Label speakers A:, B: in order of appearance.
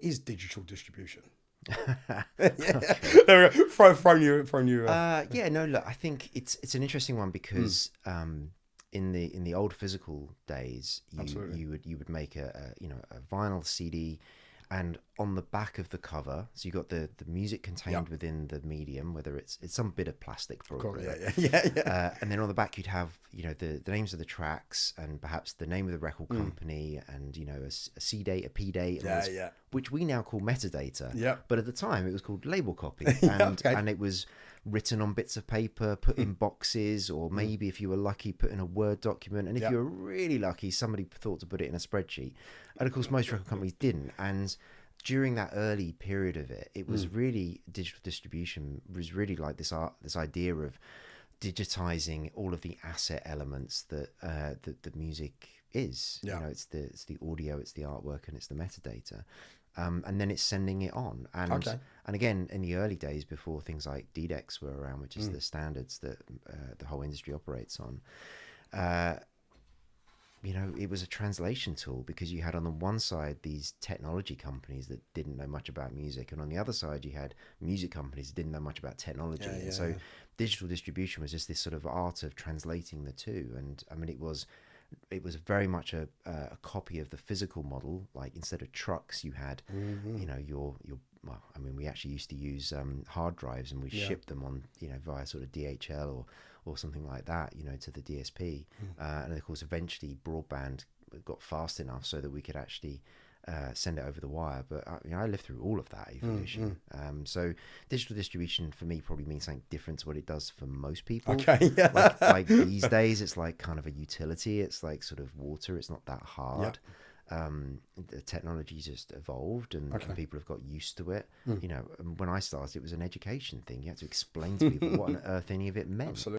A: is digital distribution?
B: Yeah.
A: There we go. Thrown you.
B: Yeah, no, look, I think it's an interesting one because in the old physical days,
A: Absolutely.
B: you would make a vinyl CD, and on the back of the cover, so you got the music contained within the medium, whether it's some bit of plastic
A: Of course,
B: probably,
A: yeah.
B: and then on the back you'd have the names of the tracks and perhaps the name of the record company and a C date, a P date, and all this, which we now call metadata.
A: Yeah.
B: But at the time it was called label copy,
A: Okay.
B: and it was written on bits of paper, put in boxes, or maybe if you were lucky, put in a Word document, and if you were really lucky, somebody thought to put it in a spreadsheet. And of course, most record companies didn't. And during that early period of it, it was really digital distribution was really like this idea of digitizing all of the asset elements that the music is.
A: Yeah.
B: It's the audio, it's the artwork, and it's the metadata. And then it's sending it on. And and again, in the early days before things like DDEX were around, which is the standards that the whole industry operates on, it was a translation tool because you had on the one side these technology companies that didn't know much about music, and on the other side you had music companies that didn't know much about technology. And so digital distribution was just this sort of art of translating the two. And I mean, it was very much a copy of the physical model. Like instead of trucks, you had, your well, I mean, we actually used to use hard drives, and we shipped them on, via sort of DHL or something like that, to the DSP. And of course, eventually broadband got fast enough so that we could actually send it over the wire. But I lived through all of that evolution. So digital distribution for me probably means something different to what it does for most people.
A: Okay.
B: like these days, it's like kind of a utility. It's like sort of water. It's not that hard. The technology's just evolved, and people have got used to it. And when I started, it was an education thing. You had to explain to people what on earth any of it meant.
A: Absolutely.